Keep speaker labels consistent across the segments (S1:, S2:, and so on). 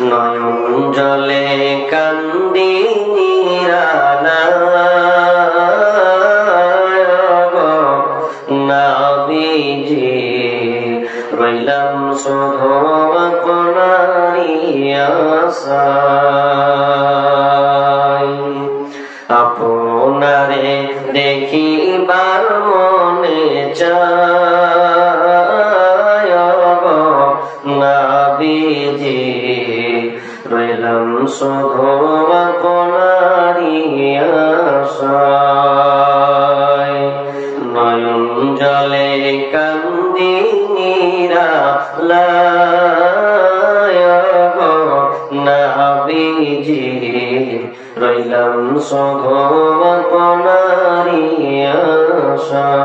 S1: নয়ন জলে কান্দি নবীজি রইলাম শুধু আপনারই আশায়। আপনারে দেখিবার মনে চায় নবীজি রইলাম শুধু আপনারই আশায়। নয়ন জলে কান্দি নবীজি রইলাম শুধু আপনারই আশায়।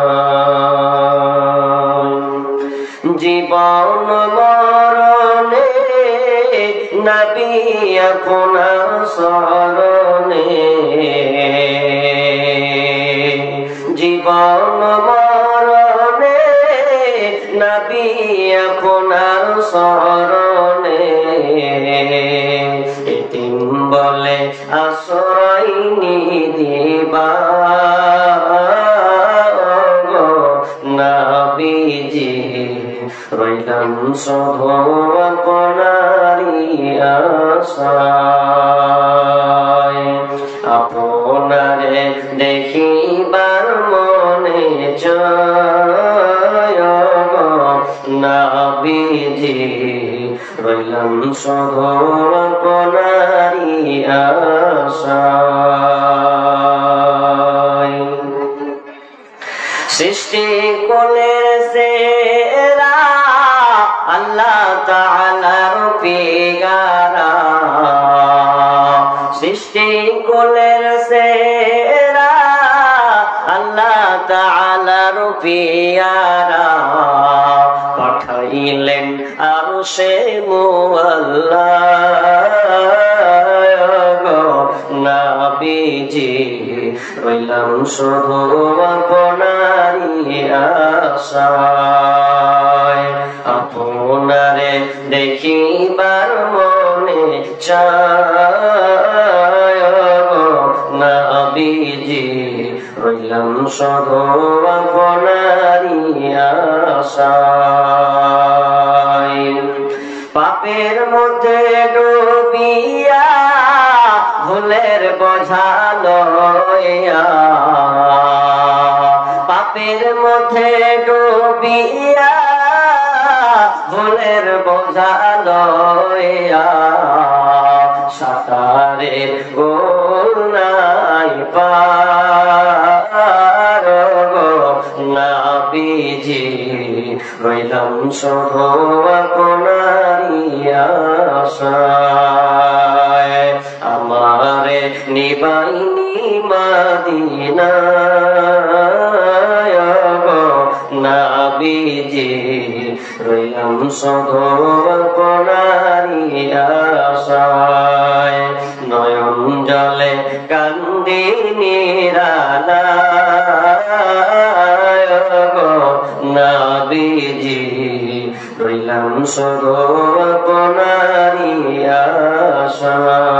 S1: জীবন মরণে নবী আপনার শরণে, জীবন মরণে নবী আপনার শরণে। এতিম বলে আশ্রয় দিবা নবীজি রইলাম শুধু আপনারই আশায়। আপনারে দেখিবার মনে চায় নবীজি রইলাম শুধু আপনারই আশায়। সৃষ্টি কোলের সেরা আল্লাহ তাআলার পেয়ারা, সৃষ্টি কোলের সেরা আল্লাহ তাআলার পেয়ারা। পাঠাইলেন আরশে মুআল্লা নবীজি রইলাম শুধু আপনারই আশায়। আপনারে দেখিবার মনে চায় নবীজি রইলাম শুধু আপনারই আশায়। পাপের মধ্যে ডুবিয়া ভুলের বোঝা লইয়া, পাপের মধ্যে ডুবিয়া ভুলের বোঝা লইয়া। সাঁতারের গোল নাই পার নবীজি রইলাম শুধু আপনারই আশায়। আমারে নিবাইনি মদিনায় নবীজি রইলাম শুধু আপনারই আশায়। নয়ন জলে কান্দি নিরালায় নবীজি রইলাম শুধু আপনারই আশায়।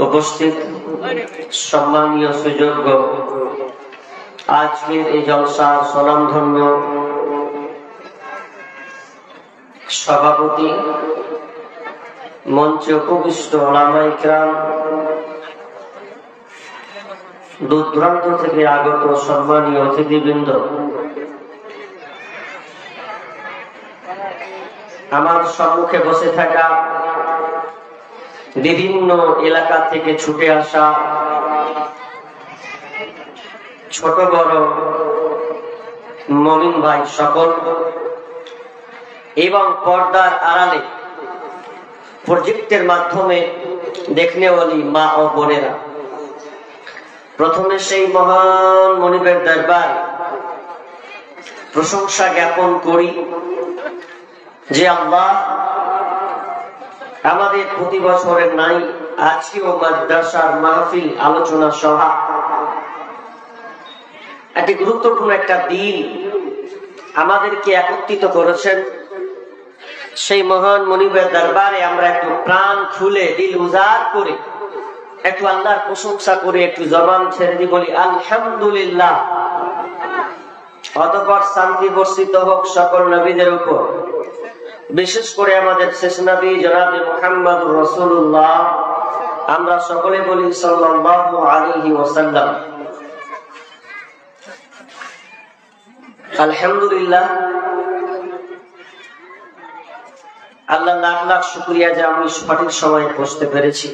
S1: উপস্থিত সম্মানীয় সুযোগ্য আজকের এই জলসা স্বনামধন্য সভাপতি, মঞ্চে উপবিষ্ট ওলামায়ে কেরাম, দূর দূরান্ত থেকে আগত সম্মানীয় অতিথিবৃন্দ, আমার সম্মুখে বসে থাকা বিভিন্ন এলাকা থেকে ছুটে আসা ছোট বড় মুমিন ভাই সকল এবং পর্দার আড়ালে প্রজেক্টের মাধ্যমে দেখনেওয়ালি মা ও বোনেরা, প্রথমে সেই মহান মনিবের দরবার প্রশংসা জ্ঞাপন করি যে আল্লাহ আমাদের প্রতি বছরের নাই আজকেও মাদ্রাসার মাহফিল আলোচনা সভা একটি গুরুত্বপূর্ণ একটা দিন আমাদেরকে একত্রিত করেছেন, সেই মহান মনিবের দরবারে আমরা একটু প্রাণ খুলে দিল উজাড় করে একটু আল্লাহর প্রশংসা করে একটু জবান ছেড়ে দিয়ে বলি আলহামদুলিল্লাহ। অতঃপর শান্তি বর্ষিত হোক সকল নবীদের উপর, বিশেষ করে আমাদের শেষ নবী জনাবে মুহাম্মদুর রাসূলুল্লাহ। আমরা সকলে বলি সাল্লাল্লাহু আলাইহি ওয়াসাল্লাম। আলহামদুলিল্লাহ, আল্লাহ লাখ লাখ শুকরিয়া যে আমি সঠিক সময়ে পৌঁছতে পেরেছি।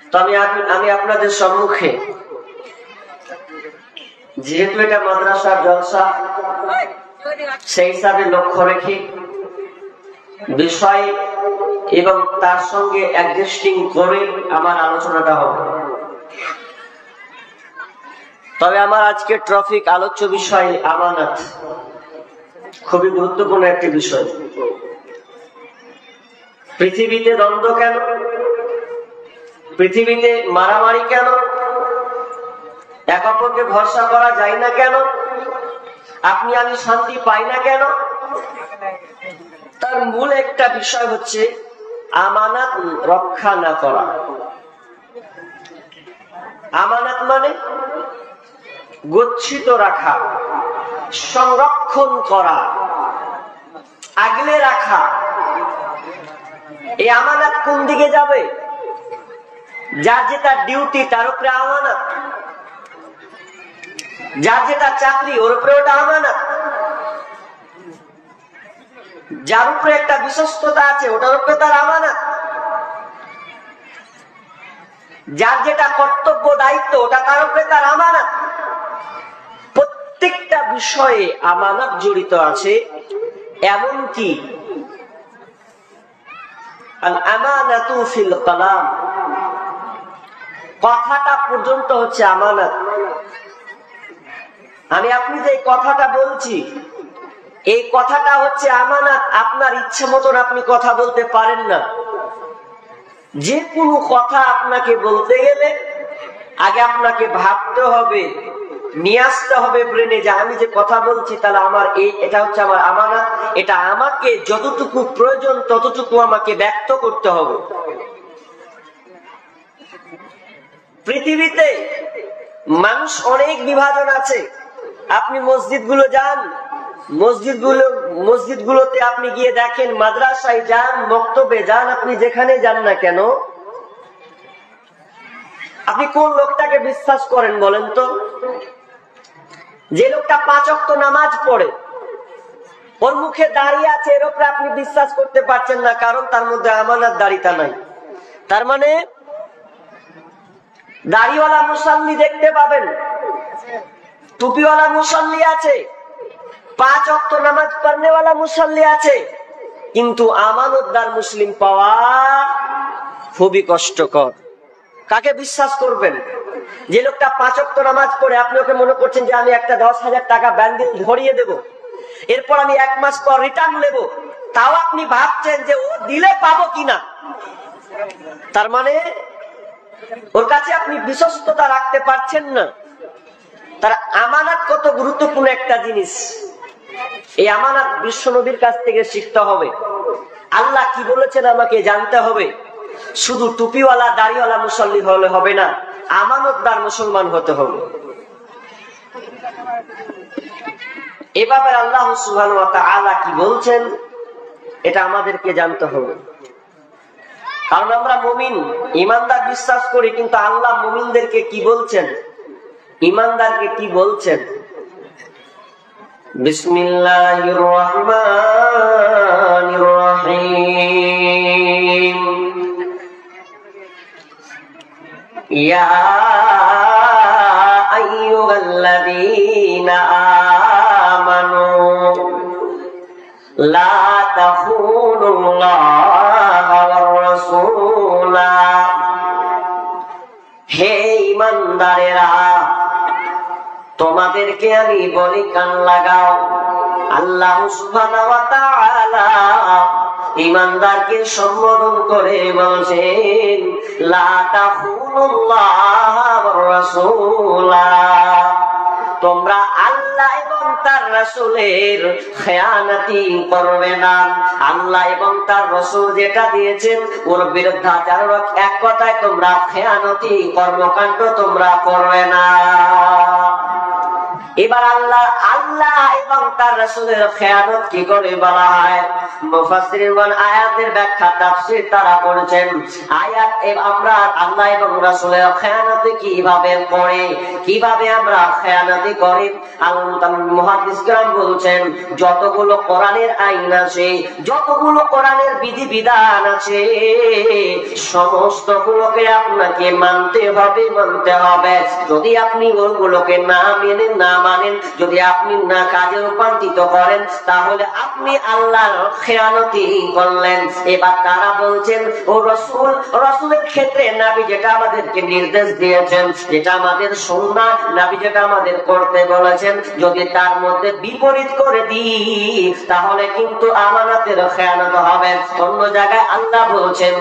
S1: তো আমি আপনাদের সম্মুখে, যেহেতু এটা মাদ্রাসার জলসা, সেই হিসাবে লক্ষ্য রেখে বিষয় এবং তার সঙ্গে অ্যাডজাস্টিং করে আমার আলোচনাটা হবে। তবে আমার আজকে টপিক আলোচ্য বিষয় আমানত, খুবই গুরুত্বপূর্ণ একটি বিষয়। পৃথিবীতে দ্বন্দ্ব কেন, পৃথিবীতে মারামারি কেন, এক অপরকে ভরসা করা যায় না কেন, আপনি আমি শান্তি পাই না কেন, তার মূল একটা বিষয় হচ্ছে আমানত রক্ষা না করা। আমানত মানে গচ্ছিত রাখা, সংরক্ষণ করা, আগলে রাখা। এই আমানত কোন দিকে যাবে? যার যেটা ডিউটি তার উপরে আমানত, যার যেটা চাকরি ওর উপরে ওটা আমানত, যার উপরে একটা বিশ্বস্ততা আছে ওটার উপরে তার আমানত, যার যেটা কর্তব্য দায়িত্ব ওটা তার উপরে তার আমানত। প্রত্যেকটা বিষয়ে আমানত জড়িত আছে। এমনকি আল আমানাতু ফিল কালাম, কথাটা পর্যন্ত হচ্ছে আমানত। আমি আপনি যে কথাটা বলছি, এই কথাটা হচ্ছে আমানত। আপনার ইচ্ছে মতন আপনি কথা বলতে পারেন না। যে কোনো কথা আপনাকে বলতে গেলে আগে আপনাকে ভাবতে হবে, নিয়ে আসতে হবে ব্রেনে যে আমি যে কথা বলছি তাহলে আমার এটা হচ্ছে আমার আমানত, এটা আমাকে যতটুকু প্রয়োজন ততটুকু আমাকে ব্যক্ত করতে হবে। পৃথিবীতে মানুষ অনেক বিভাজন আছে। আপনি মসজিদগুলো যান, মসজিদগুলোতে আপনি গিয়ে দেখেন, মাদ্রাসায় যান, মক্তবে যান, আপনি যেখানে যান না কেন, আপনি কোন লোকটাকে বিশ্বাস করেন বলেন তো? যে লোকটা 5 ওয়াক্ত নামাজ পড়ে, ওর মুখে দাঁড়িয়ে আছে, এর উপরে আপনি বিশ্বাস করতে পারছেন না, কারণ তার মধ্যে আমানত দাড়িটা নাই। তার মানে দাড়িওয়ালা মুসাল্লি দেখতে পাবেন, টুপিওয়ালা মুসাল্লি আছে, 5 ওয়াক্ত নামাজ পড়নেওয়ালা মুসাল্লি আছে, কিন্তু আমানতদার মুসলিম পাওয়া খুবই কষ্টকর। কাকে বিশ্বাস করবেন? যে লোকটা 5 ওয়াক্ত নামাজ পড়ে, আপনি ওকে মনে করছেন যে আমি একটা 10,000 টাকা ব্যাংকে ধরিয়ে দেব, এরপর আমি 1 মাস পর রিটার্ন নেব, তাও আপনি ভাবছেন যে ও দিলে পাবো কিনা। তার মানে ওর কাছে আপনি বিশ্বস্ততা রাখতে পারছেন না। তার আমানত কত গুরুত্বপূর্ণ একটা জিনিস। এই আমানত বিশ্ব নবীর কাছ থেকে শিখতে হবে। আল্লাহ কি বলেছেন আমাকে জানতে হবে। শুধু টুপিওয়ালা দাড়িওয়ালা মুসল্লি হলে হবে না, আমানতদার মুসলমান হতে হবে। এভাবে আল্লাহ সুবহানাহু ওয়া তাআলা কি বলছেন এটা আমাদেরকে জানতে হবে। কারণ আমরা মুমিন, ঈমানদার বিশ্বাস করি, কিন্তু আল্লাহ মুমিনদেরকে কি বলছেন, ঈমানদারকে কি বলছেন? বিসমিল্লাহির রহমানির রহিম। ইয়া আইয়ুহাল্লাযীনা আমানু লা তাখুনুল্লাহা ওয়ার রাসূলা। হে ঈমানদারেরা, তোমাদেরকে আমি বলি কান লাগাও। আল্লাহ সুবহানাহু ওয়া তাআলা ঈমানদারকে সম্বোধন করে বলছেন লা তাখুনুল্লাহা ওয়ার রাসূলা, তোমরা আল্লাহ এবং রাসূলের খেয়ানতি করবে না। আল্লাহ এবং তার রাসূল যেটা দিয়েছেন ওর বিরুদ্ধাচার, এক কথায় তোমরা খেয়ানতি কর্মকাণ্ড তোমরা করবে না। এবার আল্লাহ এবং তার রাসূলের খেয়ানত কি করে বলা হয়? মুফাসসিরিনগণ আয়াতের ব্যাখ্যা তাফসীর তারা করেছেন, আয়াত আমরা আল্লাহ এবং রাসূলের খেয়ানতি কিভাবে করি, কিভাবে আমরা খেয়ানতি করি। মুহাদ্দিসগণ বলছেন যতগুলো কোরআনের আইন আছে, যতগুলো কোরআনের বিধিবিধান আছে, সমস্ত গুলোকে আপনাকে মানতে হবে। যদি আপনি ওগুলোকে না মানেন, যদি আপনি না কাজে রূপান্তরিত করেন, তাহলে আপনি আল্লাহর খেয়ানতি করলেন। এবার তারা বলছেন ও রাসূলের ক্ষেত্রে নবী যেটা আমাদেরকে নির্দেশ দিয়েছেন, যেটা আমাদের সুন্নাহ, নবী যেটা আমাদের করতে বলেছেন, যদি তার মধ্যে বিপরীত করে দিই তাহলে কিন্তু আমানতের খেয়ানত হবে। অন্য জায়গায় আল্লাহ বলছেন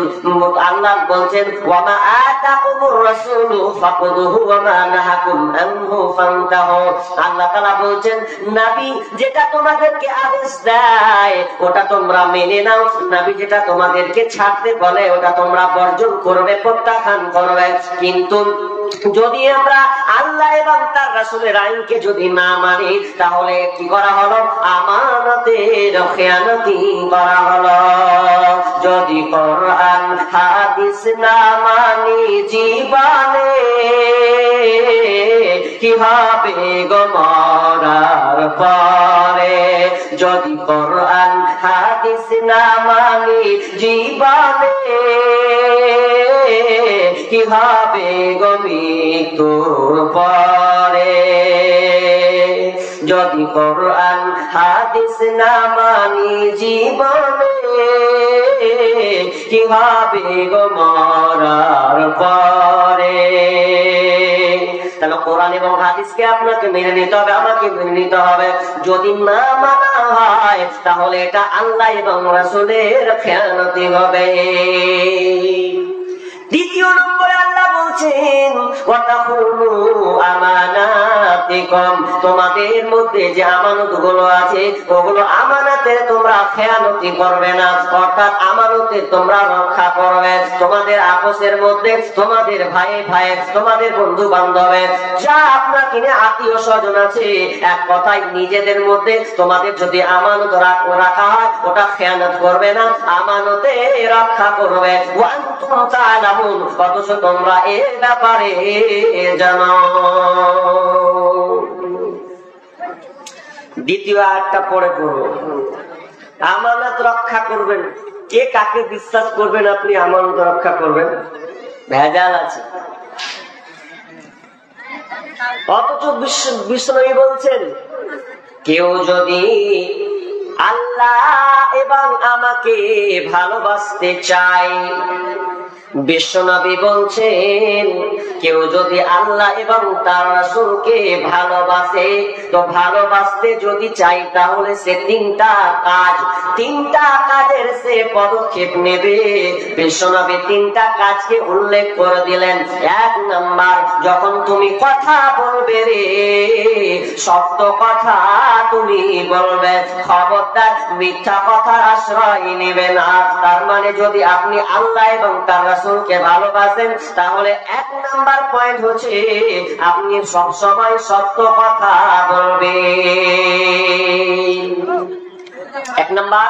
S1: ওয়া মা আতাকুমুর রাসূলু ফাখুযুহু ওয়া মা নাহাকুম আনহু ফান্তাহু। আল্লাহ তাআলা বলছেন নবী যেটা তোমাদেরকে আদেশ দেয় ওটা তোমরা মেনে নাও, নবী যেটা তোমাদেরকে ছাড়তে বলে ওটা তোমরা বর্জন করবে, প্রত্যাখ্যান করবে। কিন্তু যদি আমরা আল্লাহ এবং তার রাসূলের আইনকে যদি না মানি তাহলে কি করা হলো? আমানতের খেয়ানতি করা হলো। যদি কোরআন হাদিস না মানি জীবনে কি হবে গো মরার পরে? যদি কোরআন হাদিস না মানি জীবনে কি হবে গো মৃত্যুর পরে? যদি কোরআন হাদিস না মানি জীবনে কি হবে গো মরার পরে? তাহলে কোরআন এবং হাদিসকে আপনাকে মেনে নিতে হবে, আমাকে মেনে নিতে হবে। যদি না মানা হয় তাহলে এটা আল্লাহ এবং রাসূলের খেয়ানতি হবে। দ্বিতীয় নম্বরে আল্লাহ বলছেন ওয়াতাকুলু আমানাতিকুম, তোমাদের মধ্যে যে আমানতগুলো আছে ওগুলো আমানতের তোমরা খেয়ানতি করবে না, অর্থাৎ আমানতের তোমরা রক্ষা করবে। তোমাদের আপসের মধ্যে, তোমাদের ভাই তোমাদের বন্ধু বান্ধবে যা আপনার কিনে আত্মীয় স্বজন আছে, এক কথায় নিজেদের মধ্যে তোমাদের যদি আমানত রাখা হয় ওটা খেয়ানত করবে না, আমানতে রক্ষা করবে। ওয়ান্তুম তাআলামুন, অথচ তোমরা এর ব্যাপারে জানো। দ্বিতীয় আয়াতটা পড়ে পড়ো। আমানত রক্ষা করবেন, কে কাকে বিশ্বাস করবেন? আপনি আমানত রক্ষা করবেন, ভেজাল আছে। অথচ বিষ্ণু বলছেন কেউ যদি আল্লাহ এবং আমাকে ভালোবাসতে চায়, বিশ্বনবী বলছেন কেউ যদি আল্লাহ এবং তার রাসূলকে ভালোবাসে, তো ভালোবাসতে যদি চাই তাহলে সে তিনটা কাজের সে পদক্ষেপ নেবে। বিশ্বনবী তিনটা কাজকে উল্লেখ করে দিলেন। এক নাম্বার, যখন তুমি কথা বলবে রে, সত্য কথা তুমি বলবে, খবরদার মিথ্যা কথার আশ্রয় নেবে না। তার মানে যদি আপনি আল্লাহ এবং তার রাসূলকে ভালোবাসেন তাহলে এক নাম্বার পয়েন্ট হচ্ছে আপনি সবসময় সত্য কথা বলবেন। এক নাম্বার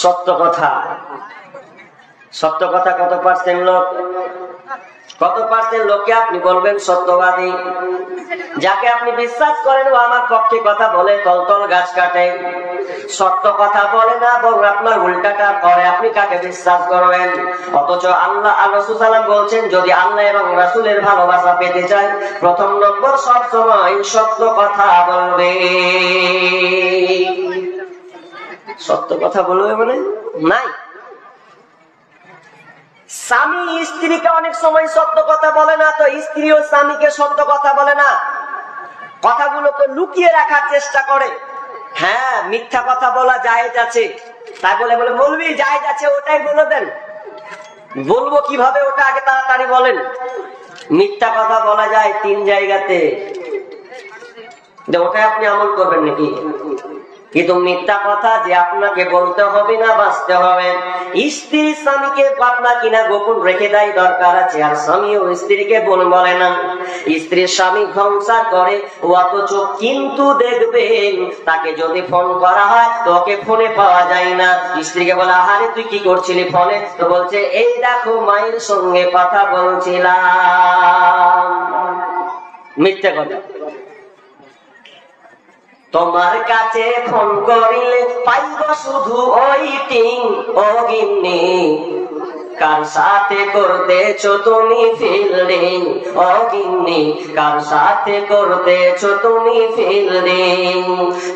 S1: সত্য কথা। সত্য কথা কত পার্সেন্ট লোককে আপনি বলবেন সত্যবাদী? যাকে আপনি বিশ্বাস করেন ও আমার পক্ষে কথা বলে, তলতল গাছ কাটে, সত্য কথা বলে না বরং আপনার উল্টাটা করে, আপনি কাকে বিশ্বাস করবেন? অথচ আল্লাহ রাসূল সাল্লাল্লাহু আলাইহি ওয়াসাল্লাম বলছেন যদি আল্লাহ এবং রাসূলের ভালোবাসা পেতে চাই প্রথম নম্বর সব সময় সত্য কথা বলবে। সত্য কথা বলবে বলে নাই। স্বামী স্ত্রীকে অনেক সময় সত্য কথা বলে না, তো স্ত্রীও স্বামীকে সত্য কথা বলে না, কথাগুলোকে লুকিয়ে রাখার চেষ্টা করে। হ্যাঁ, মিথ্যা কথা বলা জায়েজ আছে, তাই বলে বলবি জায়েজ আছে ওটাই বলে দেন। বলবো কিভাবে ওটা আগে তাড়াতাড়ি বলেন। মিথ্যা কথা বলা যায় তিন জায়গাতে। যে ওটাই আপনি আমল করবেন নাকি? কিন্তু মিথ্যা কথা যে আপনাকে বলতে হবে না, বাঁচতে হবে। স্ত্রী স্বামীকে পাতলা কিনা গোপন রেখে দেয়, দরকার আছে, আর স্বামীও স্ত্রীকে বলে না। স্ত্রীর স্বামী সংসার করে অথচ কিন্তু দেখবেন তাকে যদি ফোন করা হয় তো ওকে ফোনে পাওয়া যায় না। স্ত্রীকে বলে, আরে তুই কি করছিলি ফোনে? তো বলছে, এই দেখো মায়ের সঙ্গে কথা বলছিলাম। মিথ্যা কথা। তোমার কাছে ফোন করিলে পাইব শুধু ওই টিং, ও গিন্নি কার সাথে করতেছো তুমি ফিল্ডিং, ও গিন্নি কার সাথে করতেছো তুমি ফিল্ডিং।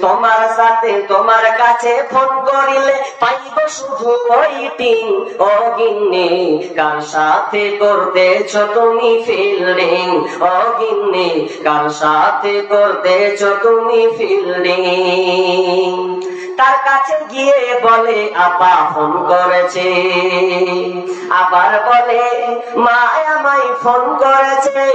S1: তোমার সাথে তোমার কাছে ফোন করিলে পাইব শুধু ওই টিং, ও গিন্নি কার সাথে করতেছো তুমি ফিল্ডিং, ও গিন্নি কার সাথে করতেছো তুমি ফিল্ডিং। তার কাছে গিয়ে বলে, আপা ফোন করেছে, আবার বলে মা আমায় ফোন করেছে,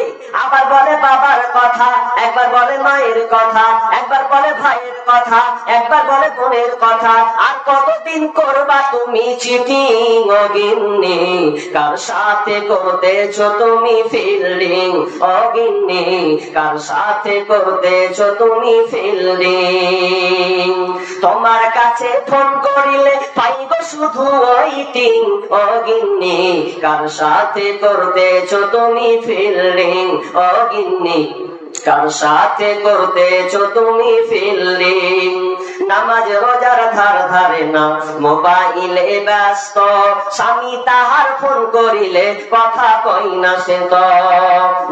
S1: আবার বলে বাবার কথা, একবার বলে মায়ের কথা, একবার বলে ভাইয়ের কথা, একবার বলে বোনের কথা। আর কতদিন করবা তুমি চিটিং, ও গিন্নি কার সাথে করতেছো তুমি ফিল্ডিং, ও গিন্নি কার সাথে করতেছো তুমি ফিল্ডিং। তোমার কাছে ফোন করিলে পাইব শুধু ওই টিং, ও গিন্নি কার সাথে করতেছো তুমি ফিল্ডিং, ও গিন্নি কার সাথে করতেছো তুমি ফিল্ডিং। নামাজ রোজার ধার ধারে না, মোবাইলে ব্যস্ত, স্বামী তাহার ফোন করিলে কথা কই না সে তো।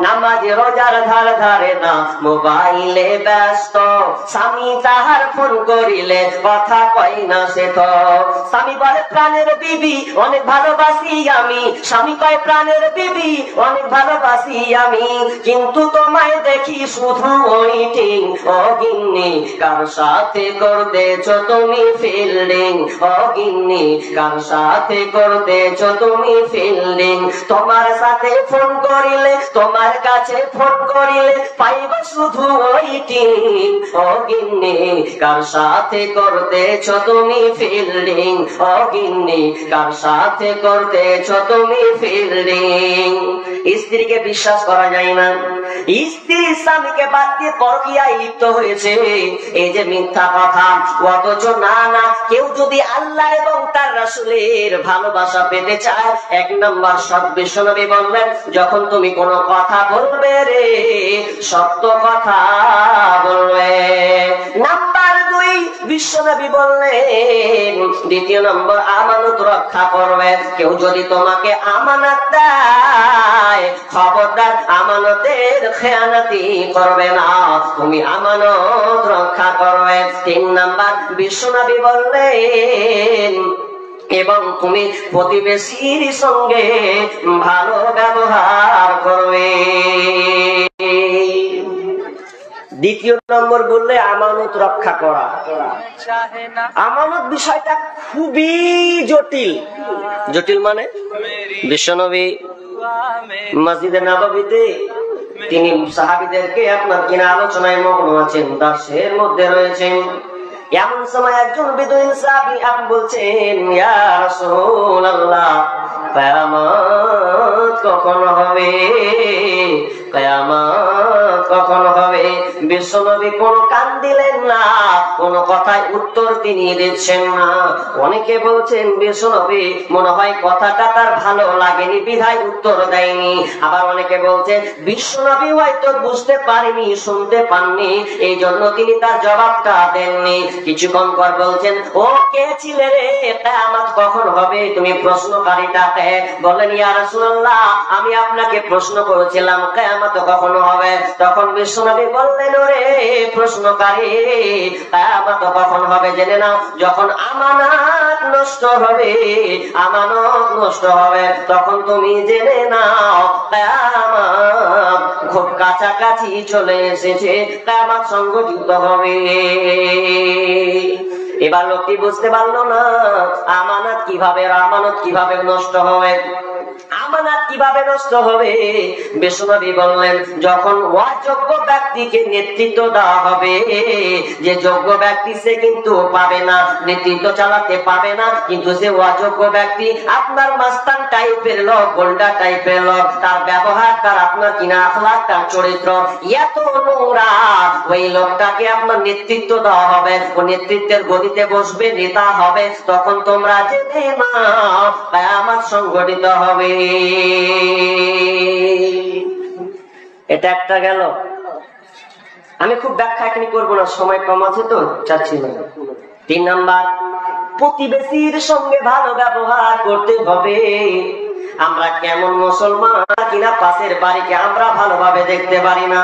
S1: নামাজ রোজার ধার ধারে না, মোবাইলে ব্যস্ত, স্বামী তাহার ফোন করিলে কথা কই না সে তো। স্বামী বলে প্রাণের বিবি অনেক ভালোবাসি আমি, স্বামী কয় প্রাণের বিবি অনেক ভালোবাসি আমি, কিন্তু তোমায় দেখি শুধু ওই টিং, ও গিন্নি কার সাথে করতেছো তুমি ফিল্ডিং, ও গিন্নি কার সাথে করতেছো তুমি ফিল্ডিং। তোমার সাথে ফোন করিলে, তোমার কাছে ফোন করিলে পাইব শুধু ওই টিং, ও গিন্নি কার সাথে করতেছো তুমি ফিল্ডিং, ও গিন্নি কার সাথে করতেছো তুমি ফিল্ডিং। স্ত্রীকে বিশ্বাস করা যায় না, স্ত্রী স্বামীকে বাদ দিয়ে পরকীয়ায় লিপ্ত হয়েছে, এই যে মিথ্যা কথা। অথচ না না, কেউ যদি আল্লাহ এবং তার রাসূলের ভালোবাসা পেতে চায়, এক নম্বর সৎ বিশ্বনবী বললেন, যখন তুমি কোনো কথা বলবে রে সত্য কথা বলবে। নাম্বার দুই, বিশ্বনবী বললেন, দ্বিতীয় নম্বর আমানত রক্ষা করবে। কেউ যদি তোমাকে আমানত দেয়, খবরদার আমানতের খেয়ানতি করবে না, তুমি আমানত রক্ষা করবে। তিন নাম্বার বিশ্বনবী বললেন, এবং তুমি প্রতিবেশীর সঙ্গে ভালো ব্যবহার করবে। দ্বিতীয় নম্বর বললে আমানত রক্ষা করা। আমানত বিষয়টা খুবই জটিল। জটিল মানে বিশ্বনবী মসজিদে নববীতে তিনি সাহাবীদেরকে আপনার কিনা আলোচনায় মগ্ন আছেন, দার্সের মধ্যে রয়েছেন। এমন সময় একজন বিদুইন সাহাবী আপনি বলছেন, ইয়া রাসূলুল্লাহ, কিয়ামত কখন হবে? কিয়ামত কখন হবে? বিশ্বনবী কোনো কান দিলেন না, কোনো কথায় উত্তর তিনি দিচ্ছেন না। অনেকে বলছেন বিশ্বনবী মনে হয় কথাটা তার ভালো লাগেনি বিধায় উত্তর দেয়নি। আবার অনেকে বলছেন বিশ্বনবী হয়তো বুঝতে পারেনি, শুনতে পাননি, এই জন্য তিনি তার জবাবটা দেননি। কিছুক্ষণ পর বলছেন, ও কে ছিলে রে? কিয়ামত কখন হবে? তুমি প্রশ্নকারীটাকে বলেন, ইয়া রাসূলুল্লাহ, আমি আপনাকে প্রশ্ন করেছিলাম কিয়ামত কখন হবে। তখন বিশ্বনবী বললেন, ওরে প্রশ্নকারী, কিয়ামত কখন হবে জেনে নাও, যখন আমানত নষ্ট হবে। আমানত নষ্ট হবে তখন তুমি জেনে নাও কিয়ামত খুব কাছাকাছি চলে এসেছে, কিয়ামত সংঘটিত হবে। এবার লোকটি বুঝতে পারলো না আমানত কিভাবে নষ্ট হবে। আমানত কিভাবে নষ্ট হবে? বিশ্বনবী বললেন, যখন অযোগ্য ব্যক্তিকে নেতৃত্ব দেওয়া হবে, যে যোগ্য ব্যক্তি সে কিন্তু পাবে না, নেতৃত্ব চালাতে পাবে না, কিন্তু সে অযোগ্য ব্যক্তি, আপনার মাস্তান টাইপের লোক, গোল্ডা টাইপের লোক, তার ব্যবহার, তার আপনার কিনা আখলাক, তার চরিত্র এত নোংরা, ওই লোকটাকে আপনার নেতৃত্ব দেওয়া হবে, ও নেতৃত্বের গদিতে বসবে, নেতা হবে। তখন তোমরা জেনে নাও কিয়ামত সংঘটিত হবে। এটা একটা গেল। আমি খুব ব্যাখ্যা এখানে করবো না, সময় কম আছে তো চাচ্ছি না। 3 নাম্বার, প্রতিবেশীর সঙ্গে ভালো ব্যবহার করতে হবে। আমরা কেমন মুসলমান কিনা পাশের বাড়িকে আমরা ভালোভাবে দেখতে পারি না,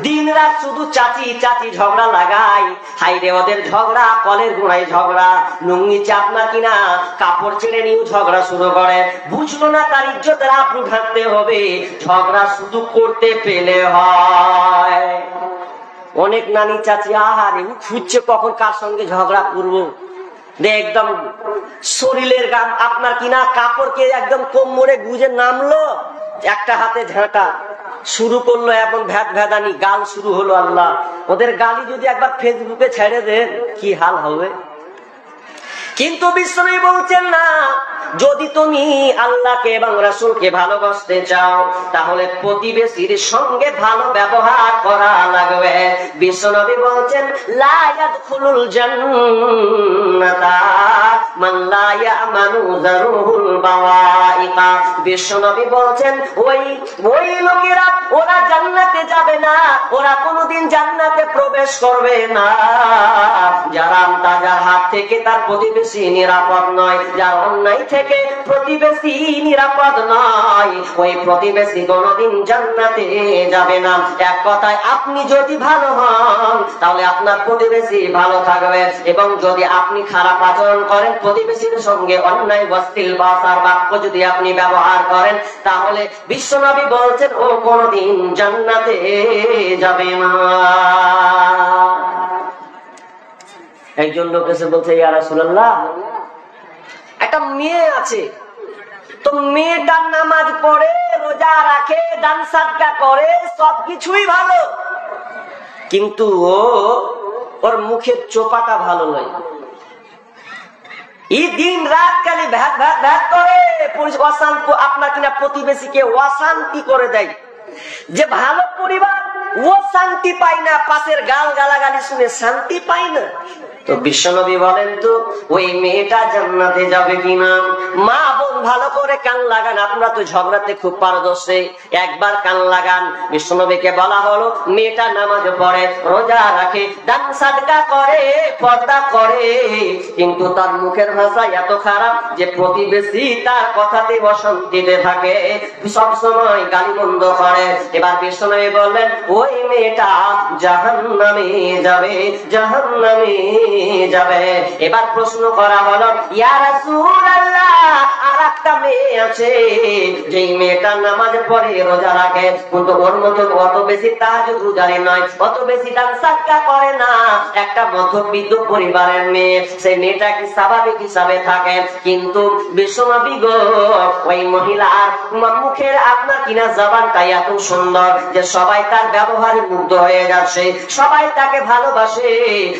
S1: দিন রাত শুধু চাচি চাচি ঝগড়া লাগাই। হাইরে ওদের ঝগড়া, কলের গোড়ায় ঝগড়া, লুঙ্গি চাপনা কিনা কাপড় ছেড়ে নিয়ে ঝগড়া শুরু করে। বুঝলো না তার ইজ্জতের আবরু ঢাকতে হবে, ঝগড়া শুধু করতে পেলে হয়। অনেক নানি চাচি আহারে খুঁজছে কখন কার সঙ্গে ঝগড়া করবো, একদম শরীরের গান আপনার কিনা কাপড়কে একদম কোমরে গুজে নামলো, একটা হাতে ঝাঁটা শুরু করলো, এবং ভ্যাদ ভ্যাদানি গাল শুরু হলো। আল্লাহ, ওদের গালি যদি একবার ফেসবুকে ছেড়ে দেন কি হাল হবে। কিন্তু বিশ্বনবী বলছেন না, যদি তুমি আল্লাহকে এবং রাসূলকে ভালোবাসতে চাও তাহলে প্রতিবেশীর সঙ্গে ভালো ব্যবহার করা লাগবে। বিশ্বনবী বলছেন, লা ইয়াদখুলুল জান্নাতা মান লা ইয়ামানু যারুহুল বাওয়াইকা। বিশ্বনবী বলছেন, ওই লোকেরা ওরা জান্নাতে যাবে না, ওরা কোনোদিন জান্নাতে প্রবেশ করবে না যারা তার হাত থেকে তার প্রতিবেশী নিরাপদ নয়, যার অন্যায় থেকে প্রতিবেশী নিরাপদ নয়, ওই প্রতিবেশী কোনদিন জান্নাতে যাবে না। এক কথায়, আপনি যদি ভালো হন তাহলে আপনার প্রতিবেশী ভালো থাকবে, এবং যদি আপনি খারাপ আচরণ করেন, প্রতিবেশীর সঙ্গে অন্যায় অশ্লীল ভাষার বাক্য যদি আপনি ব্যবহার করেন, তাহলে বিশ্বনবী বলছেন ও কোনদিন জান্নাতে যাবে না। একজন লোক এসে বলছে, ইয়া রাসূলুল্লাহ, একটা মেয়ে আছে, তো মেয়েটা নামাজ পড়ে, রোজা রাখে, দান সাদকা করে, সবকিছুই ভালো, কিন্তু ওর মুখের চোপাটা ভালো নয়। এই দিন রাত খালি ভ্যাট ভ্যাট ভ্যাট করে, অশান্ত আপনার কিনা প্রতিবেশীকে অশান্তি করে দেয়। যে ভালো পরিবার ও শান্তি পায় না, পাশের গাল গালাগালি শুনে শান্তি পায় না। তো বিশ্বনবী বলেন, তো ওই মেয়েটা জান্নাতে যাবে কিনা? মা বোন ভালো করে কান লাগান, আপনারা তো ঝগড়াতে খুব পারদর্শী, একবার কান লাগান। বিশ্বনবীকে বলা হলো, মেয়েটা নামাজ পড়ে, রোজা রাখে, দান সাদকা করে, পর্দা করে, কিন্তু তার মুখের ভাষা এত খারাপ যে প্রতিবেশী তার কথাতে অশান্তিতে থাকে, সবসময় গালিমন্দ করে। এবার বিশ্বনবী বললেন, ওই মেয়েটা জাহান্নামে যাবে, জাহান্নামে যাবে। এবার প্রশ্ন করা হলো, ইয়া রাসূলুল্লাহ, আরেকটা মেয়ে আছে, যেই মেয়েটা নামাজ পড়ে, রোজা রাখে, কিন্তু ওর মতন অত বেশি তাহাজ্জুদ রোজারি নয়, অত বেশি দান সাদকা করে না, একটা মধ্যবিত্ত পরিবারের মেয়ে, সেই মেয়েটা কি স্বাভাবিক হিসাবে থাকে, কিন্তু বিশ্বনবী গো, ওই মহিলার মুখের আপনার কিনা জবানটা এত সুন্দর যে সবাই তার ব্যবহারে মুগ্ধ হয়ে যাচ্ছে, সবাই তাকে ভালোবাসে,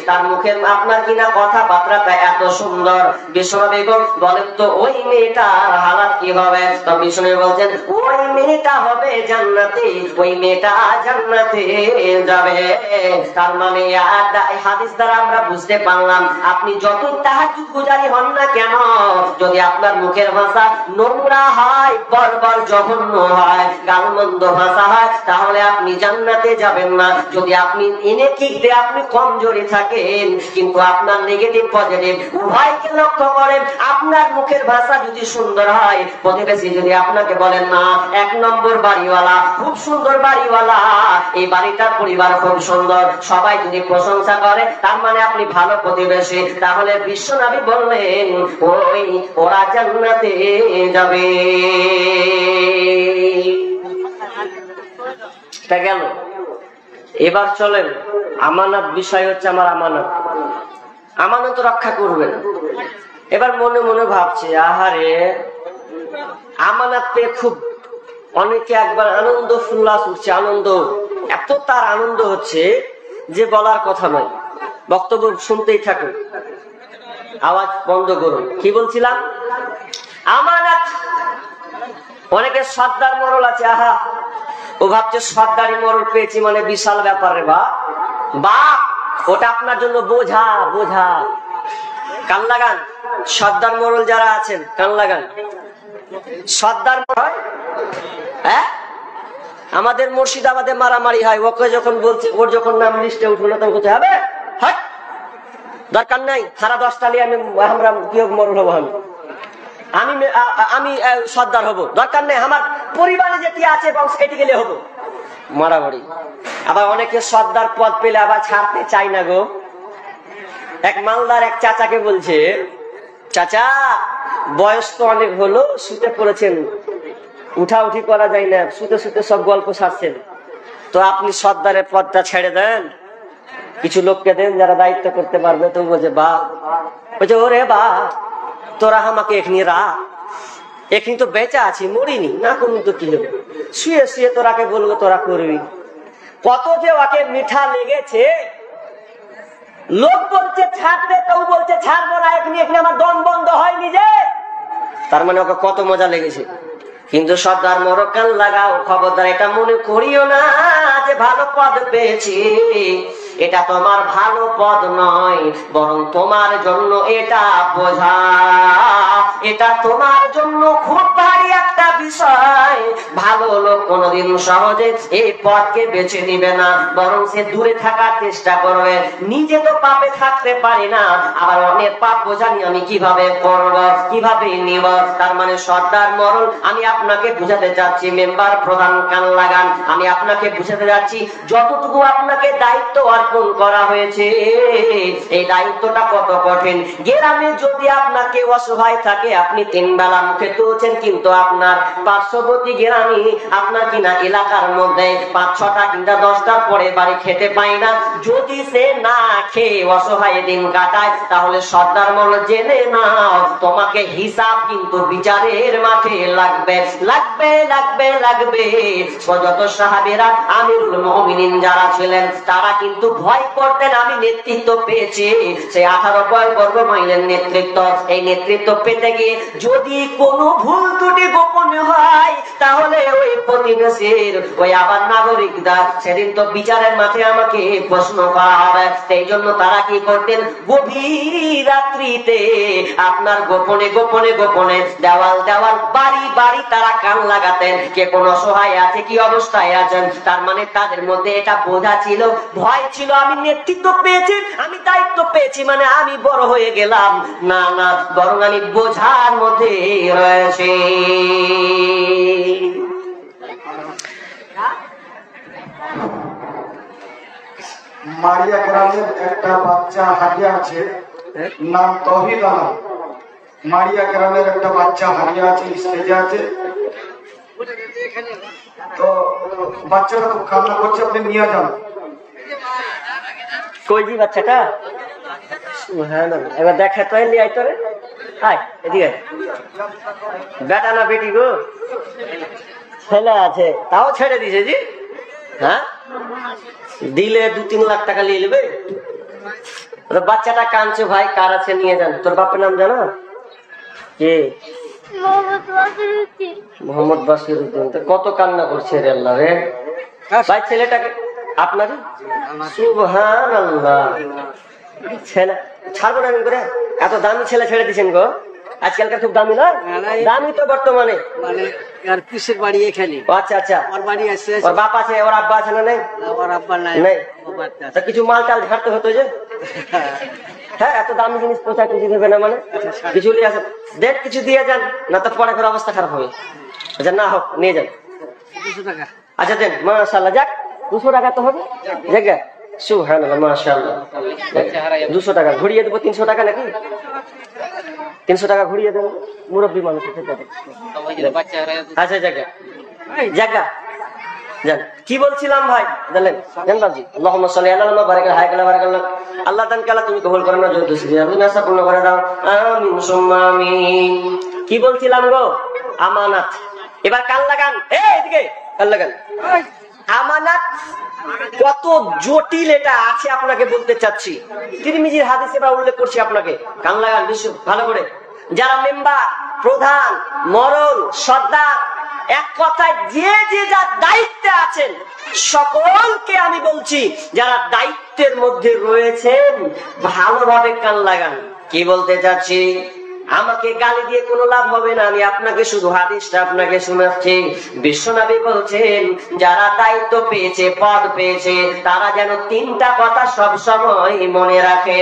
S1: তার মুখের আপনার কিনা কথাবার্তাটা এত সুন্দর। বিশ্বনবী বলেন, তো ওই মেয়েটার হালাত কি হবে? তো বিশ্বনবী বলছেন, ওই মেয়েটা হবে জান্নাতে, ওই মেয়েটা জান্নাতে যাবে। তার মানে এই হাদিস দ্বারা আমরা বুঝতে পারলাম, আপনি যত তাহাজ্জুদ গুজারি হন না কেন, যদি আপনার মুখের ভাষা নোংরা হয়, বর্বর জঘন্য হয়, গালমন্দ ভাষা হয়, তাহলে আপনি জান্নাতে যাবেন না। যদি আপনি এনে আপনি কমজোরি থাকেন, কিন্তু আপনার নেগেটিভ পজিটিভ উভয়কে লক্ষ্য করেন, আপনার মুখের ভাষা যদি সুন্দর হয়, প্রতিবেশী যদি আপনাকে বলেন, না 1 নম্বর বাড়িওয়ালা, খুব সুন্দর বাড়িওয়ালা, এই বাড়িটার পরিবার খুব সুন্দর, সবাই যদি প্রশংসা করে, তার মানে আপনি ভালো প্রতিবেশী। তাহলে বিশ্বনবী বললেন, ওরা জান্নাতে যাবে। এটা গেল। এবার চলেন, আমানত বিষয় হচ্ছে আমার আমানত, আমানত রক্ষা করবেন। এবার মনে মনে ভাবছে, আহারে আমানত পেয়ে খুব অনেকে একবার আনন্দ ফুল্লাস উঠছে, আনন্দ, এত তার আনন্দ হচ্ছে যে বলার কথা নয়। বক্তব্য শুনতেই থাকুন, আওয়াজ বন্ধ করুন। কি বলছিলাম? আমানত। অনেকে সর্দার মরল আছে, আহা ও ভাবছে সর্দারি মরল পেয়েছি মানে বিশাল ব্যাপার রে বা ওটা আপনার জন্য বোঝা, বোঝা। কান লাগান, সর্দার মরল যারা আছেন কান লাগান। সর্দার হ্যাঁ, আমাদের মুর্শিদাবাদে মারামারি হয়, ওকে যখন বলছে, ওর যখন নাম লিস্টে উঠলো না তখন কোথায় হবে, হট দরকার নাই, সারা 10টা নিয়ে আমরা কি মরল হবো, আমি সর্দার হব, দরকার নেই, আমার পরিবারে যেটি আছে বংশ এটি গেলে হবো, মারামারি। আবার অনেকে সর্দার পদ পেলে আবার ছাড়তে চাই না গো। এক মালদার এক চাচাকে বলছে, চাচা বয়স তো অনেক হলো, শুতে পড়েছেন, উঠা উঠি করা যায় না, শুতে শুতে সব গল্প সারছেন, তো আপনি সর্দারের পদটা ছেড়ে দেন, কিছু লোককে দেন যারা দায়িত্ব করতে পারবে। তো বলছে বা, বলছে ওরে বা তোরা আমাকে এখানে রাখ, এখানে তো বেঁচে আছি, মরিনি, না করুন তো কি হবে, শুয়ে শুয়ে তোরাকে বলবো তোরা করবি। কত যে ওকে মিঠা লেগেছে, লোক বলছে ছাড়তে, তো বলছে ছাড়বো না, এখানে এখানে আমার দম বন্ধ হয়নি যে, তার মানে ওকে কত মজা লেগেছে। কিন্তু সর্দার মরো কান লাগাও, খবরদার এটা মনে করিও না যে ভালো পদ পেয়েছি, এটা তোমার ভালো পদ নয়, বরং তোমার জন্য এটা বোঝা, এটা তোমার জন্য খুব ভারী একটা বিষয়। ভালো লোক কোনোদিন সহজে এই পথকে বেছে নিবে না, বরং সে দূরে থাকার চেষ্টা করবে। নিজে তো পাপে থাকতে পারি না, আবার অনেক পাপ বোঝা নিয়ে আমি কিভাবে করব, কিভাবে নিব। তার মানে সর্দার মরল, আমি আপনাকে বুঝাতে চাচ্ছি, মেম্বার প্রধান কান লাগান, আমি আপনাকে বুঝাতে যাচ্ছি, যতটুকু আপনাকে দায়িত্ব অর্পণ করা হয়েছে, এই দায়িত্বটা কত কঠিন। গ্রামে যদি আপনাকে অসহায় থাকে, আপনি 3 বেলা মুখে তুলছেন, কিন্তু আপনার পার্শ্ববর্তী গ্রামে, আপনার কিনা এলাকার মধ্যে 5-6টা কিংবা 10টার পরে বাড়ি খেতে পায় না, যদি সে না খেয়ে অসহায় দিন কাটায়, তাহলে সর্দার মরল জেনে নাও, তোমাকে হিসাব কিন্তু বিচারের মাঠে লাগবে, লাগবে, লাগবে, লাগবে। যত সাহাবীরা আমিরুল মুমিনিন যারা ছিলেন, তারা কিন্তু ভয় করতেন, আমি নেতৃত্ব পেয়েছি, সেই 18 বর্গ মাইলের নেতৃত্ব। এই নেতৃত্ব পেতে গিয়ে যদি কোনো ভুল ত্রুটি গোপন হয়, তাহলে ওই প্রতিবেশীর, ওই আবার নাগরিকরা, সেদিন তো বিচারের মাঠে আমাকে প্রশ্ন করা হবে। সেই জন্য তারা কি করতেন, গভীর রাত্রিতে আপনার গোপনে গোপনে গোপনে দেওয়াল দেওয়াল, বাড়ি বাড়ি তারা কান লাগাতেন, কে কোন অসহায় আছে, কি অবস্থায় আছেন। তার মানে তাদের মধ্যে এটা বোঝা ছিল, ভয় ছিল, আমি নেতৃত্ব পেয়েছি, আমি দায়িত্ব পেয়েছি মানে আমি বড় হয়ে গেলাম, না না, বরং আমি বোঝার মধ্যে রয়েছে।
S2: মারিয়া গ্রামের একটা বাচ্চা হারিয়ে আছে, নাম তহিদ আলম। মারিয়া গ্রামের একটা বাচ্চা হারিয়ে আছে, স্টেজে আছে, তো বাচ্চাটা খুব কান্না করছে, আপনি নিয়ে যান।
S1: কই জি বাচ্চাটা? হ্যাঁ না, এবার দেখা তো এলি আই তোরে, আয় এদিকে। বেটা না বেটি গো? ছেলে আছে, তাও ছেড়ে দিছে জি? হ্যাঁ, দিলে 2-3 লাখ টাকা নিয়ে নেবে। বাচ্চাটা কাঁদছে ভাই, কার আছে নিয়ে যান। তোর বাপের নাম জানো? কে? মোহাম্মদ বাসিরউদ্দিন। কত কান্না করছে রে আল্লাহ রে ভাই, ছেলেটাকে আপনারই? সুবহানাল্লাহ। ছেলে ছাড়বো না করে, এত দামি ছেলে ছেড়ে দিচ্ছেন গো, আজকালকার খুব দামি নয়, দামি তো বর্তমানে।
S3: আর পিসের বাড়ি এখানে।
S1: আচ্ছা আচ্ছা,
S3: ওর বাড়ি আছে,
S1: ওর বাপ আছে, ওর আব্বা আছে না? নেই,
S3: ওর আব্বা নাই।
S1: নেই, তা কিছু মাল টাল ঝাড়তে হতো যে। হ্যাঁ, এত দামি জিনিস পোশাক কিছু দেবে না মানে, কিছু নিয়ে আসেন, দেখ কিছু দিয়ে যান, না তো পরে করে অবস্থা খারাপ হবে। আচ্ছা না হোক, নিয়ে যান।
S3: 200 টাকা।
S1: আচ্ছা দেন, মাশাআল্লাহ, যাক 200 টাকা তো হবে, জায়গা। সুবহানাল্লাহ, মাশাআল্লাহ। 200 টাকা ঘুরিয়ে দেবো, 300 টাকা নাকি? 300 টাকা ঘুরিয়ে দেবো, মুরব্বী মানুষ। আচ্ছা জায়গা, জায়গা যান। কি বলছিলাম ভাই জানেন? জানবাজি আল্লাহুম্মা সাল্লি আলা মুহাম্মাদ বারাক আলা হায়াকালা বারাকাল্লাহ। আল্লাহ তাআলা কালা তুমি কবুল করে নাও, যত সিরিয়া আপনি নাসা পূর্ণ করে দাও, আমিন সুম্মা আমিন। কি বলছিলাম গো? আমানত। এবার কান লাগান, এদিকে কান লাগান। আমানত কত জটিল এটা আছে আপনাকে বলতে চাচ্ছি। তিরমিজির হাদিসে আমরা উল্লেখ করছি আপনাকে। কান লাগান বিশ্ব ভালো করে। যারা মেম্বার, প্রধান, মরল, সর্দার, এক কথায় যে যে যার দায়িত্বে আছেন সকলকে আমি বলছি, যারা দায়িত্বের মধ্যে রয়েছেন ভালোভাবে কান লাগান। কি বলতে চাচ্ছি, আমাকে গালি দিয়ে কোনো লাভ হবে না, আমি আপনাকে শুধু হাদিসটা আপনাকে শোনাচ্ছি। বিশ্বনবী বলছেন যারা দায়িত্ব পেয়েছে, পদ পেয়েছে, তারা যেন তিনটা কথা সব সময় মনে রাখে।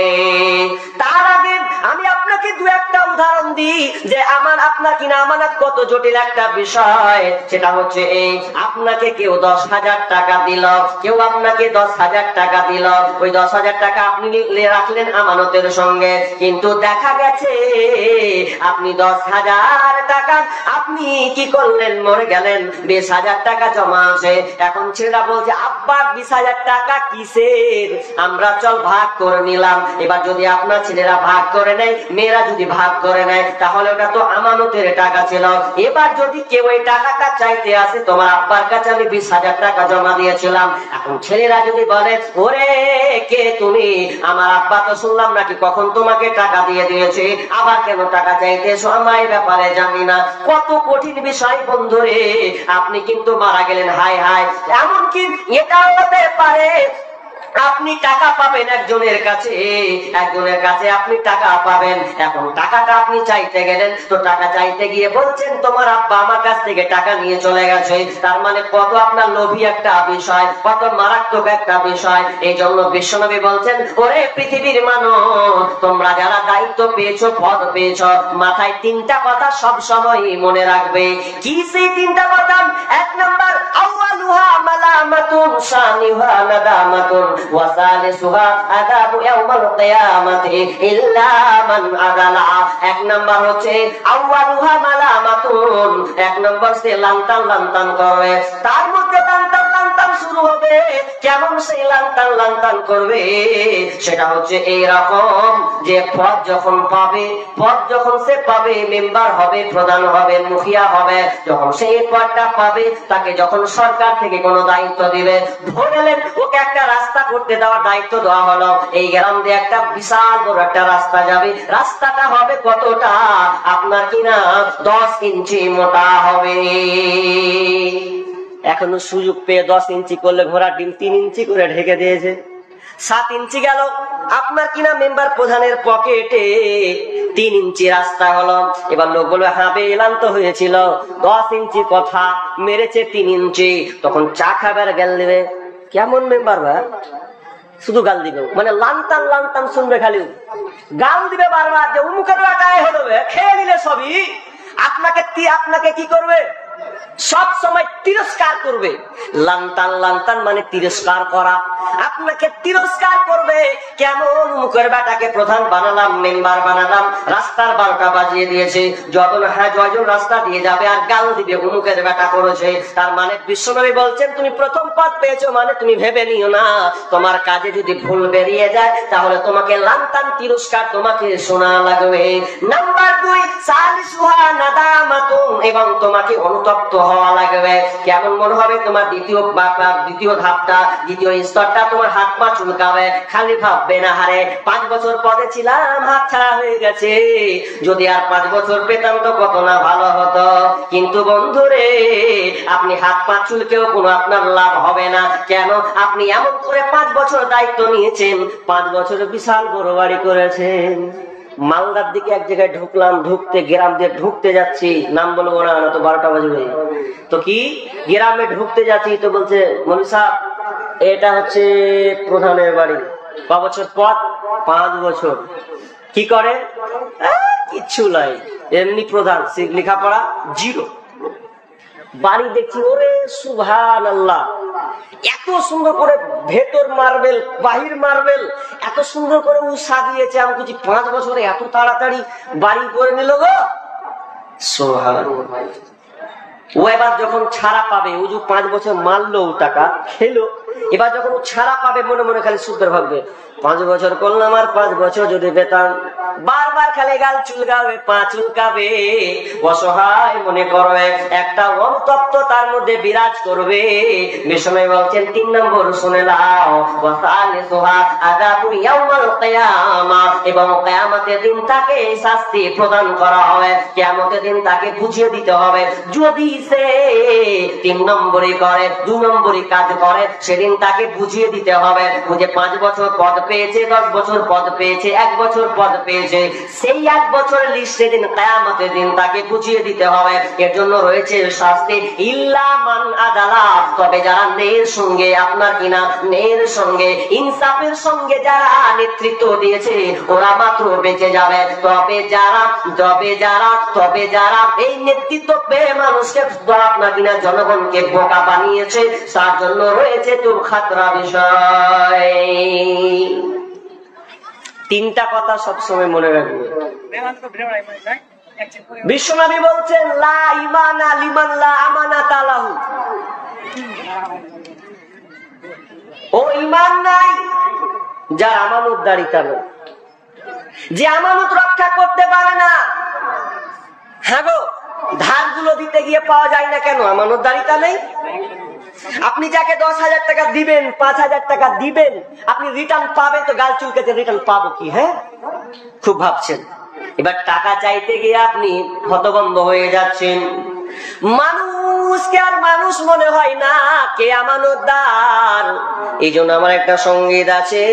S1: তার আগে আমি আপনাকে দু একটা উদাহরণ দিই যে আমার আপনার কিনা আমানত কত জটিল একটা বিষয়। সেটা হচ্ছে এই, আপনাকে কেউ 10,000 টাকা দিল, কেউ আপনাকে 10,000 টাকা দিল, ওই 10,000 টাকা আপনি রাখলেন আমানতের সঙ্গে, কিন্তু দেখা গেছে আপনি 10,000 টাকা আপনি কি করলেন, মরে গেলেন, 20,000 টাকা জমা আছে। এখন ছেলেরা বলছে আব্বা 20,000 টাকা কিসের, আমরা চল ভাগ করে নিলাম। এবার যদি আপনার ছেলেরা ভাগ করে নেয়, মেয়েরা যদি ভাগ করে নেয়, তাহলে ওটা তো আমানতের টাকা ছিল। এবার যদি কেউ এই টাকাটা চাইতে আসে, তোমার আব্বার কাছে আমি 20,000 টাকা জমা দিয়েছিলাম, এখন ছেলেরা যদি বলে ওরে কে তুমি, আমার আব্বা তো শুনলাম নাকি কখন তোমাকে টাকা দিয়ে দিয়েছে, আবার কেন টাকা চাইতেছো, আমার এই ব্যাপারে জানি না। কত কঠিন বিষয় বন্ধুরে। আপনি কিন্তু মারা গেলেন, হায় হায়। এমনকি এটাও হতে পারে আপনি টাকা পাবেন একজনের কাছে, একজনের কাছে আপনি টাকা পাবেন। এখন টাকাটা আপনি চাইতে গেলেন, তো টাকা চাইতে গিয়ে বলছেন তোমার আব্বা আমার কাছ থেকে টাকা নিয়ে চলে গেছে। তার মানে কত আপনার লোভী একটা বিষয়, কত মারাত্মক একটা বিষয়। এই জন্য বিশ্বনবী বলছেন ওরে পৃথিবীর মানুষ, তোমরা যারা দায়িত্ব পেয়েছো, পদ পেয়েছো, মাথায় তিনটা কথা সব সময় মনে রাখবে। কি সেই তিনটা কথা? এক নাম্বার, আউয়ালুহা মালামাতুন, সানিহা নাদামাতুন, ওয়াসালিসুহা আযাবু ইয়াউমাল কিয়ামাতি ইল্লা মান আযালা। এক নাম্বার হচ্ছে আউয়ালুহা মালামাতুন, এক নাম্বার সে লান্তান লান্তান করবে, তার মধ্যে লান্তান লান্তান শুরু হবে। কেমন সেই লান্তান লান্তান করবে? সেটা হচ্ছে এই রকম যে পদ যখন পাবে, পদ যখন সে পাবে, মেম্বার হবে, প্রধান হবে, মুখিয়া হবে, যখন সেই পদটা পাবে, তাকে যখন সরকার থেকে কোনো দায়িত্ব দিবে, ধরলেন ওকে একটা রাস্তা করতে দেওয়ার দায়িত্ব দেওয়া হলো, এই গ্রাম দিয়ে একটা বিশাল বড় একটা রাস্তা যাবে, রাস্তাটা হবে কতটা আপনার কিনা 10 ইঞ্চি মোটা হবে। এখনো সুযোগ পেয়ে 10 ইঞ্চি করলে ঘোড়ার ডিম 3 ইঞ্চি করে ঢেকে দিয়েছে। 7 ইঞ্চি গেল আপনার কিনা মেম্বার প্রধানের পকেটে, 3 ইঞ্চি রাস্তা হলো। এবার লোকগুলো হাঁবে এলান তো হয়েছিল, 10 ইঞ্চি কথা মেরেছে 3 ইঞ্চি, তখন চা খাবার গেল দিবে। কেমন মেম্বার ভাই, শুধু গাল দিবে, মানে লান্তান লান্তান শুনবে, খালি গাল দিবে বারবার যে উমুকের টাকায় হলো, খেয়ে নিলে সবই। আপনাকে কি করবে? সব সময় তিরস্কার করবে। লান্তান লান্তান মানে তিরস্কার করা, আপনাকে তিরস্কার করবে। কেমন মুখের বেটাকে প্রধান বানালাম, মেম্বার বানালাম, রাস্তার 12টা বাজিয়ে দিয়েছে, যখন হ্যাঁ জয়জন রাস্তা দিয়ে যাবে আর গাল দিবে মুখের বেটা করেছে। তার মানে বিশ্বনবী বলছেন তুমি প্রথম পদ পেয়েছো, মানে তুমি ভেবে নিও না তোমার কাজে যদি ভুল বেরিয়ে যায় তাহলে তোমাকে লান্তান তিরস্কার তোমাকে শোনা লাগবে। নাম্বার 2, সালিসুহা নাদামাতুন, এবং তোমাকে অনুতপ্ত হওয়া লাগবে। কেমন মনে হবে তোমার দ্বিতীয় ধাপটা, দ্বিতীয় স্তরটা, তোমার হাত পা চুলকাবে, খালি ভাববে না হারে 5 বছর পদে ছিলাম, হাত ছাড়া হয়ে গেছে, যদি আর 5 বছর পেতাম তো কত না ভালো হতো। কিন্তু বন্ধুরে, আপনি হাত পা চুলকেও কোনো আপনার লাভ হবে না। কেন? আপনি এমন করে 5 বছর দায়িত্ব নিয়েছেন, 5 বছরে বিশাল বড় বাড়ি করেছেন। মালদার দিকে এক জায়গায় ঢুকলাম, গ্রাম দিয়ে ঢুকতে যাচ্ছি, নাম বলবো না, তো 12টা বাজবে, তো কি গ্রামে ঢুকতে যাচ্ছি, তো বলছে মনি সাহেব এটা হচ্ছে প্রধানের বাড়ি। ক বছর পর? 5 বছর। কি করে? কিচ্ছু নাই, এমনি প্রধান, লেখাপড়া 0। বাড়ি দেখছি, ওরে সুবহানাল্লাহ, এত সুন্দর করে ভেতর মার্বেল, বাহির মার্বেল, এত সুন্দর করে ও সাজিয়েছে। আমি বলছি 5 বছরে এত তাড়াতাড়ি বাড়ি করে নিল গো, সুবহানাল্লাহ। ও এবার যখন ছাড়া পাবে, ও যে 5 বছর মারলো, টাকা খেলো, এবার যখন ছাড়া পাবে মনে মনে খালি সুন্দর ভাববে 5 বছর করলাম আর 5 বছর যদি পেতাম। বারবার খালি গাল চুলকাবে, পা চুলকাবে, অসহায় মনে করবে, একটা অনুতপ্ত তার মধ্যে বিরাজ করবে। বিষ্ণু বলছেন 3 নম্বর শুনে নাও, ওয়াসালিসুহা আযাবুল ইয়াউমাল কিয়ামা, এবং কিয়ামতের দিন তাকে শাস্তি প্রদান করা হবে, কিয়ামতের দিন তাকে বুঝিয়ে দিতে হবে। যদি সে 3 নম্বরই করে, 2 নম্বরই কাজ করে, সেদিন তাকে বুঝিয়ে দিতে হবে। বুঝে 5 বছর পদ পেয়েছে, 10 বছর পদ পেয়েছে, 1 বছর পদ পেয়েছে, সেই 1 বছরের লিস্ট সেদিন কিয়ামতের দিন তাকে বুঝিয়ে দিতে হবে। এর জন্য রয়েছে শাস্তি, ইল্লা মান আদালা, তবে যারা ন্যায়ের সঙ্গে, আপনার কিনা ন্যায়ের সঙ্গে, ইনসাফের সঙ্গে যারা নেতৃত্ব দিয়েছে ওরা মাত্র বেঁচে যাবে। তবে যারা এই নেতৃত্ব পেয়ে মানুষকে, আপনার কিনা জনগণকে বোকা বানিয়েছে, তার জন্য রয়েছে তো খাতরা বিষয়। 3টা কথা সবসময় মনে রাখবে। বিশ্বনবী বলছেন লা ঈমানা লিমান লা আমানাতা লাহু, ও ঈমান নাই যার আমানতদারিতা নেই, যে আমানত রক্ষা করতে পারে না। হ্যাঁ গো, ধারগুলো দিতে গিয়ে পাওয়া যায় না কেন? আমানতদারিতা নেই। আপনি যাকে 10,000 টাকা দিবেন, 5,000 টাকা দিবেন, আপনি রিটার্ন পাবেন তো গাল চুলকেতে রিটার্ন পাবো কি? হ্যাঁ, খুব ভাবছেন। এবার টাকা চাইতে গিয়ে আপনি হতভম্ব হয়ে যাচ্ছেন। মানুষকে আর মানুষ মনে হয় না, কে আমানতদার। এই জন্য আমার একটা সঙ্গীত আছে,